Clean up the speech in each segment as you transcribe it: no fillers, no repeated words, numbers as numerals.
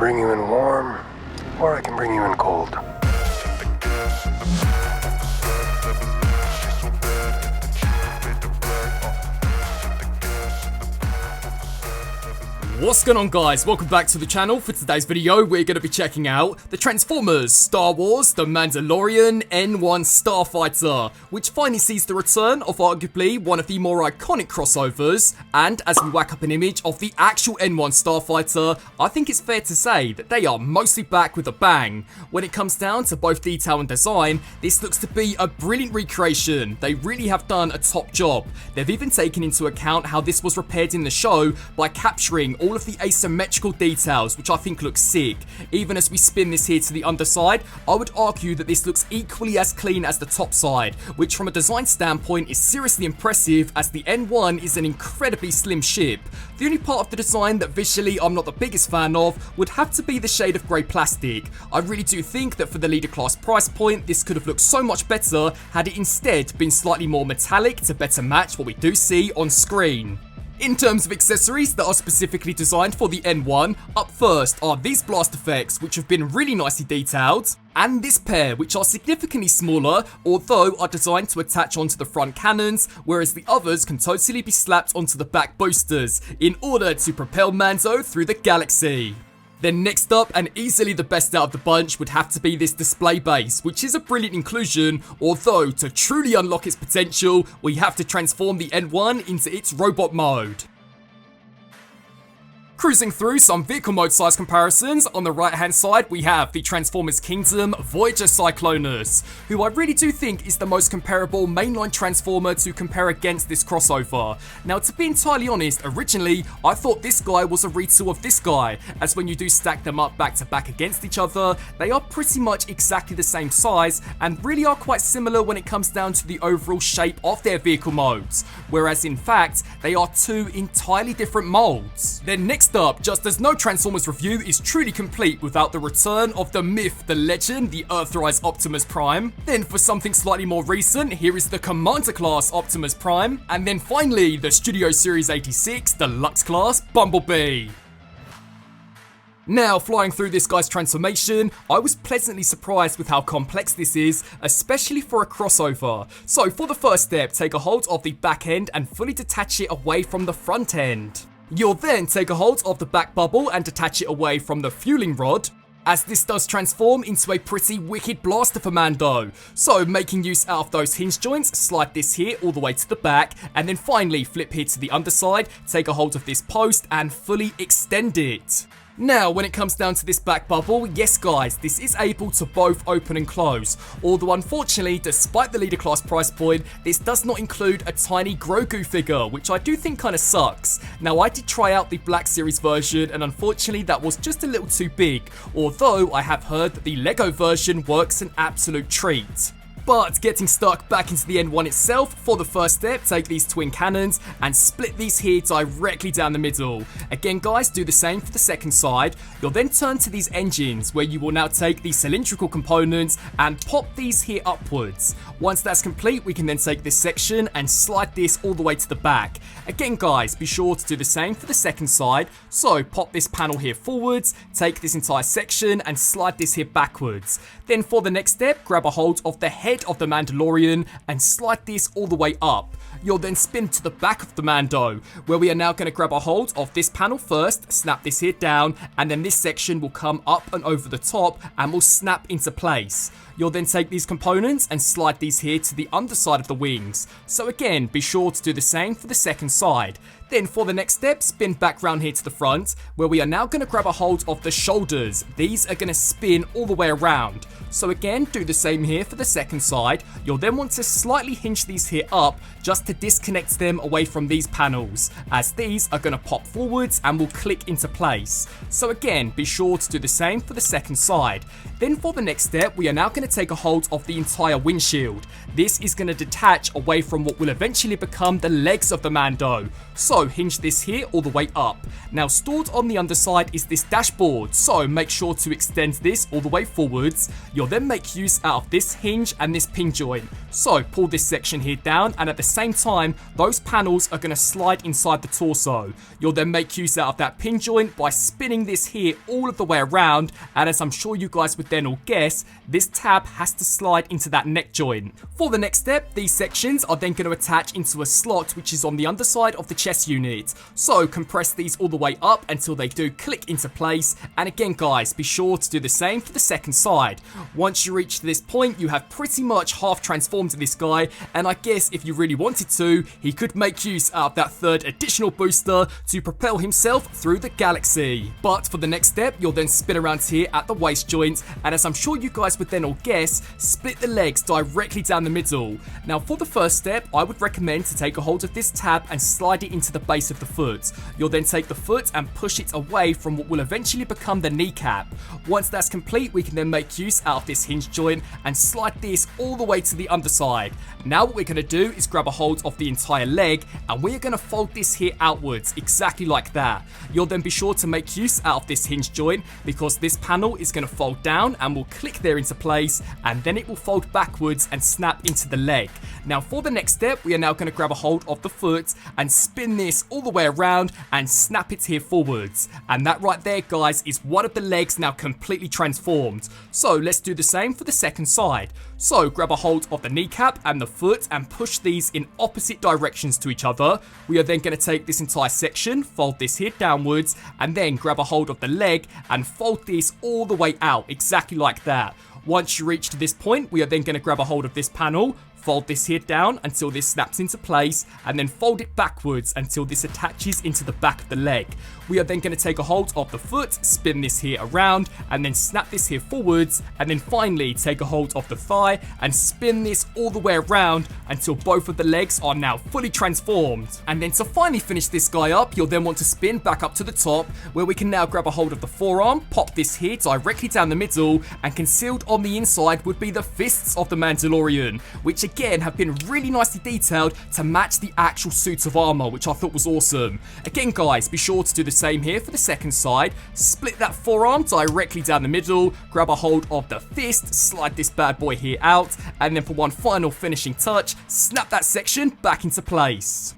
bring you in warm, or I can bring you in cold. What's going on, guys? Welcome back to the channel. For today's video, we're going to be checking out the Transformers, Star Wars, The Mandalorian, N-1 Starfighter, which finally sees the return of arguably one of the more iconic crossovers. And as we whack up an image of the actual N-1 Starfighter, I think it's fair to say that they are mostly back with a bang. When it comes down to both detail and design, this looks to be a brilliant recreation. They really have done a top job. They've even taken into account how this was repaired in the show by capturing all of the asymmetrical details, which I think looks sick. Even as we spin this here to the underside, I would argue that this looks equally as clean as the top side, which from a design standpoint is seriously impressive, as the N1 is an incredibly slim ship. The only part of the design that visually I'm not the biggest fan of would have to be the shade of grey plastic. I really do think that for the leader class price point, this could have looked so much better had it instead been slightly more metallic to better match what we do see on screen. In terms of accessories that are specifically designed for the N1, up first are these blast effects, which have been really nicely detailed, and this pair, which are significantly smaller, although are designed to attach onto the front cannons, whereas the others can totally be slapped onto the back boosters, in order to propel Mando through the galaxy. Then next up, and easily the best out of the bunch, would have to be this display base, which is a brilliant inclusion, although to truly unlock its potential, we have to transform the N1 into its robot mode. Cruising through some vehicle mode size comparisons, on the right hand side we have the Transformers Kingdom Voyager Cyclonus, who I really do think is the most comparable mainline Transformer to compare against this crossover. Now, to be entirely honest, originally I thought this guy was a retool of this guy, as when you do stack them up back to back against each other, they are pretty much exactly the same size and really are quite similar when it comes down to the overall shape of their vehicle modes, whereas in fact they are two entirely different molds. Then next up, just as no Transformers review is truly complete without the return of the myth, the legend, the Earthrise Optimus Prime, then for something slightly more recent, here is the Commander class Optimus Prime, and then finally the Studio Series 86 Deluxe class Bumblebee. Now, flying through this guy's transformation, I was pleasantly surprised with how complex this is, especially for a crossover. So for the first step, take a hold of the back end and fully detach it away from the front end. You'll then take a hold of the back bubble and detach it away from the fueling rod, as this does transform into a pretty wicked blaster for Mando. So making use out of those hinge joints, slide this here all the way to the back, and then finally flip here to the underside, take a hold of this post and fully extend it. Now, when it comes down to this back bubble, yes guys, this is able to both open and close, although unfortunately, despite the leader class price point, this does not include a tiny Grogu figure, which I do think kinda sucks. Now, I did try out the Black Series version, and unfortunately that was just a little too big, although I have heard that the Lego version works an absolute treat. But getting stuck back into the N1 itself, for the first step, take these twin cannons and split these here directly down the middle. Again guys, do the same for the second side. You'll then turn to these engines, where you will now take these cylindrical components and pop these here upwards. Once that's complete, we can then take this section and slide this all the way to the back. Again guys, be sure to do the same for the second side. So pop this panel here forwards, take this entire section and slide this here backwards. Then for the next step, grab a hold of the head of the Mandalorian and slide this all the way up. You'll then spin to the back of the Mando, where we are now going to grab a hold of this panel first, snap this here down, and then this section will come up and over the top and will snap into place. You'll then take these components and slide these here to the underside of the wings. So again, be sure to do the same for the second side. Then for the next step, spin back round here to the front, where we are now going to grab a hold of the shoulders. These are going to spin all the way around. So again, do the same here for the second side. You'll then want to slightly hinge these here up, just to disconnect them away from these panels, as these are going to pop forwards and will click into place. So again, be sure to do the same for the second side. Then for the next step, we are now going going to take a hold of the entire windshield. This is going to detach away from what will eventually become the legs of the Mando. So hinge this here all the way up. Now stored on the underside is this dashboard, so make sure to extend this all the way forwards. You'll then make use out of this hinge and this pin joint. So pull this section here down, and at the same time those panels are going to slide inside the torso. You'll then make use out of that pin joint by spinning this here all of the way around, and as I'm sure you guys would then all guess, this tab has to slide into that neck joint. For the next step, these sections are then going to attach into a slot which is on the underside of the chest unit. So compress these all the way up until they do click into place, and again guys, be sure to do the same for the second side. Once you reach this point, you have pretty much half transformed this guy, and I guess if you really wanted to, he could make use out of that third additional booster to propel himself through the galaxy. But for the next step, you'll then spin around here at the waist joint, and as I'm sure you guys would then all guess, split the legs directly down the middle. Now for the first step, I would recommend to take a hold of this tab and slide it into the base of the foot. You'll then take the foot and push it away from what will eventually become the kneecap. Once that's complete, we can then make use out of this hinge joint and slide this all the way to the underside. Now what we're going to do is grab a hold of the entire leg, and we're going to fold this here outwards exactly like that. You'll then be sure to make use out of this hinge joint, because this panel is going to fold down and will click there into place, and then it will fold backwards and snap into the leg. Now for the next step, we are now going to grab a hold of the foot and spin this all the way around and snap it here forwards. And that right there guys is one of the legs now completely transformed. So let's do the same for the second side. So grab a hold of the kneecap and the foot and push these in opposite directions to each other. We are then going to take this entire section, fold this here downwards, and then grab a hold of the leg and fold this all the way out exactly like that. Once you reach to this point, we are then going to grab a hold of this panel, fold this here down until this snaps into place, and then fold it backwards until this attaches into the back of the leg. We are then going to take a hold of the foot, spin this here around, and then snap this here forwards, and then finally take a hold of the thigh and spin this all the way around until both of the legs are now fully transformed. And then to finally finish this guy up, you'll then want to spin back up to the top, where we can now grab a hold of the forearm, pop this here directly down the middle, and concealed on the inside would be the fists of the Mandalorian, which again have been really nicely detailed to match the actual suit of armor, which I thought was awesome. Again guys, be sure to do the same here for the second side. Split that forearm directly down the middle, grab a hold of the fist, slide this bad boy here out, and then for one final finishing touch, snap that section back into place.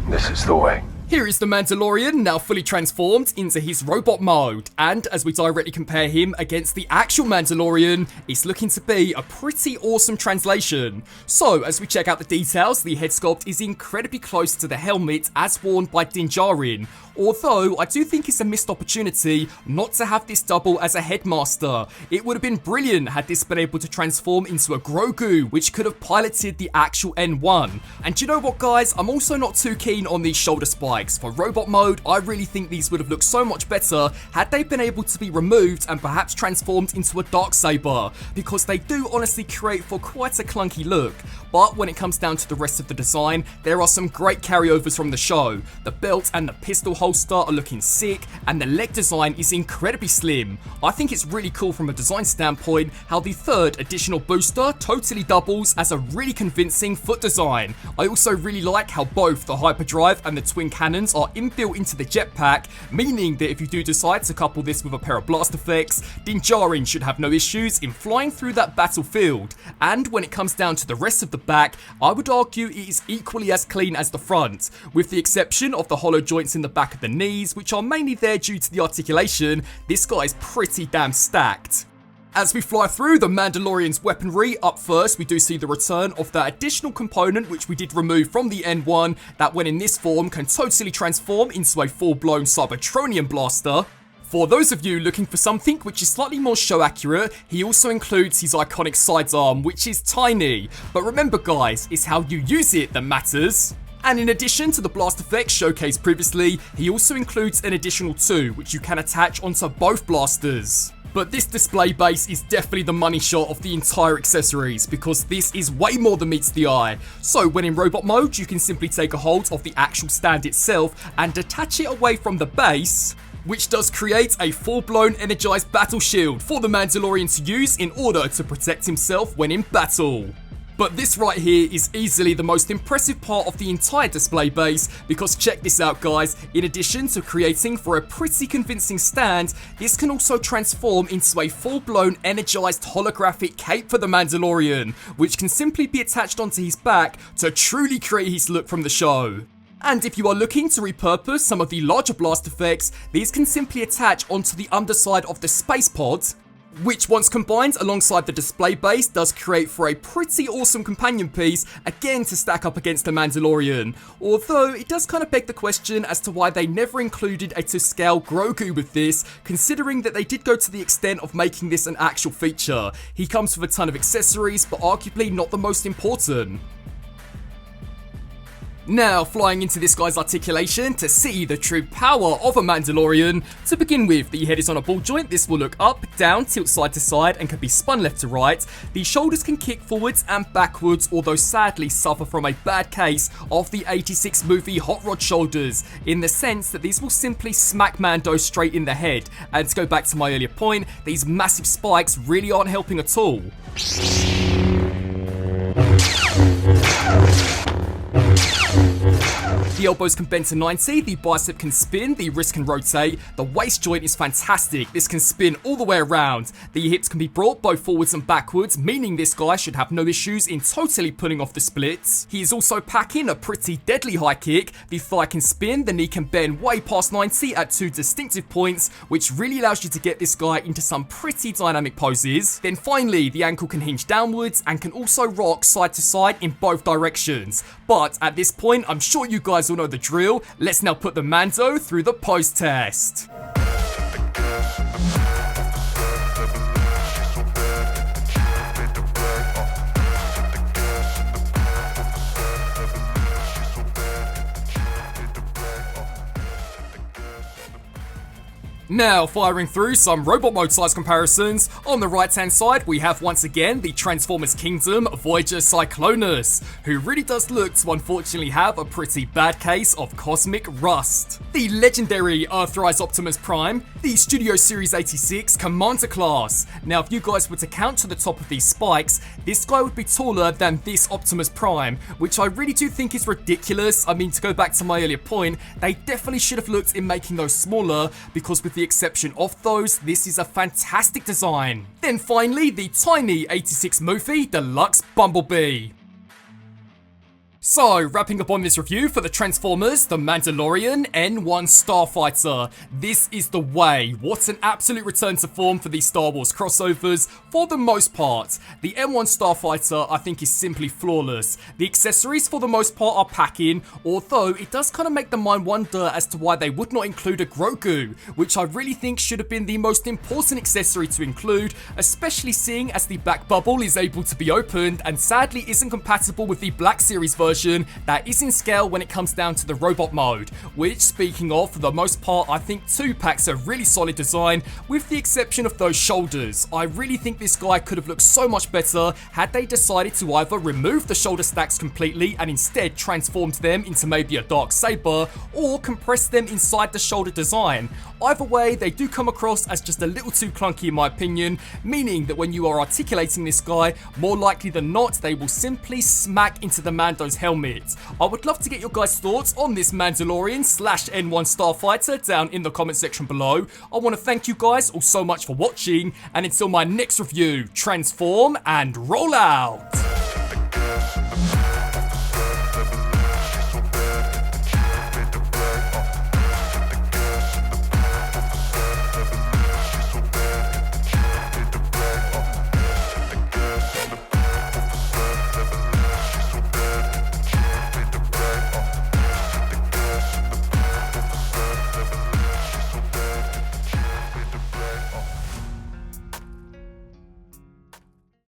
This is the way. Here is the Mandalorian now fully transformed into his robot mode, and as we directly compare him against the actual Mandalorian, it's looking to be a pretty awesome translation. So as we check out the details, the head sculpt is incredibly close to the helmet as worn by Din Djarin, although I do think it's a missed opportunity not to have this double as a headmaster. It would have been brilliant had this been able to transform into a Grogu, which could have piloted the actual N-1. And do you know what guys, I'm also not too keen on these shoulder spikes. For robot mode, I really think these would have looked so much better had they been able to be removed and perhaps transformed into a Darksaber, because they do honestly create for quite a clunky look. But when it comes down to the rest of the design, there are some great carryovers from the show. The belt and the pistol holster are looking sick, and the leg design is incredibly slim. I think it's really cool from a design standpoint how the third additional booster totally doubles as a really convincing foot design. I also really like how both the hyperdrive and the twin cannons are inbuilt into the jetpack, meaning that if you do decide to couple this with a pair of blast effects, Din Djarin should have no issues in flying through that battlefield. And when it comes down to the rest of the back, I would argue it is equally as clean as the front, with the exception of the hollow joints in the back of the knees, which are mainly there due to the articulation. This guy is pretty damn stacked. As we fly through the Mandalorian's weaponry, up first we do see the return of that additional component which we did remove from the N-1 that when in this form can totally transform into a full-blown Cybertronian blaster. For those of you looking for something which is slightly more show accurate, he also includes his iconic sidearm, which is tiny. But remember guys, it's how you use it that matters. And in addition to the blast effects showcased previously, he also includes an additional 2, which you can attach onto both blasters. But this display base is definitely the money shot of the entire accessories, because this is way more than meets the eye. So when in robot mode, you can simply take a hold of the actual stand itself and detach it away from the base. which does create a full-blown energized battle shield for the Mandalorian to use in order to protect himself when in battle. But this right here is easily the most impressive part of the entire display base, because check this out guys, in addition to creating for a pretty convincing stand, this can also transform into a full-blown energized holographic cape for the Mandalorian, which can simply be attached onto his back to truly create his look from the show. And if you are looking to repurpose some of the larger blast effects, these can simply attach onto the underside of the space pod, which once combined alongside the display base does create for a pretty awesome companion piece, again to stack up against the Mandalorian. Although it does kind of beg the question as to why they never included a to scale Grogu with this, considering that they did go to the extent of making this an actual feature. He comes with a ton of accessories, but arguably not the most important. Now, flying into this guy's articulation to see the true power of a Mandalorian. To begin with, the head is on a ball joint. This will look up, down, tilt side to side, and can be spun left to right. The shoulders can kick forwards and backwards, although sadly suffer from a bad case of the 86 movie hot rod shoulders, in the sense that these will simply smack Mando straight in the head. And to go back to my earlier point, these massive spikes really aren't helping at all. The elbows can bend to 90, the bicep can spin, the wrist can rotate, the waist joint is fantastic, this can spin all the way around, the hips can be brought both forwards and backwards, meaning this guy should have no issues in totally pulling off the splits. He is also packing a pretty deadly high kick, the thigh can spin, the knee can bend way past 90 at 2 distinctive points, which really allows you to get this guy into some pretty dynamic poses. Then finally, the ankle can hinge downwards and can also rock side to side in both directions. But at this point, I'm sure you guys all know the drill. Let's now put the Mando through the pose test. Now, firing through some robot mode size comparisons, on the right hand side we have once again the Transformers Kingdom Voyager Cyclonus, who really does look to unfortunately have a pretty bad case of cosmic rust. The legendary Earthrise Optimus Prime, the Studio Series 86 Commander class. Now if you guys were to count to the top of these spikes, this guy would be taller than this Optimus Prime, which I really do think is ridiculous. I mean, to go back to my earlier point, they definitely should have looked in making those smaller, because with the exception of those, this is a fantastic design. Then finally, the tiny 86 Mophie Deluxe Bumblebee. So, wrapping up on this review for the Transformers, the Mandalorian N-1 Starfighter. This is the way. What an absolute return to form for these Star Wars crossovers, for the most part. The N-1 Starfighter, I think, is simply flawless. The accessories, for the most part, are packing, although it does kind of make the mind wonder as to why they would not include a Grogu, which I really think should have been the most important accessory to include, especially seeing as the back bubble is able to be opened and sadly isn't compatible with the Black Series version that is in scale when it comes down to the robot mode, which, speaking of, for the most part, I think 2 packs a really solid design, with the exception of those shoulders. I really think this guy could have looked so much better had they decided to either remove the shoulder stacks completely and instead transformed them into maybe a dark saber, or compress them inside the shoulder design. Either way, they do come across as just a little too clunky in my opinion, meaning that when you are articulating this guy, more likely than not, they will simply smack into the Mando's helmet. I would love to get your guys' thoughts on this Mandalorian / N-1 Starfighter down in the comment section below. I want to thank you guys all so much for watching, and until my next review, transform and roll out!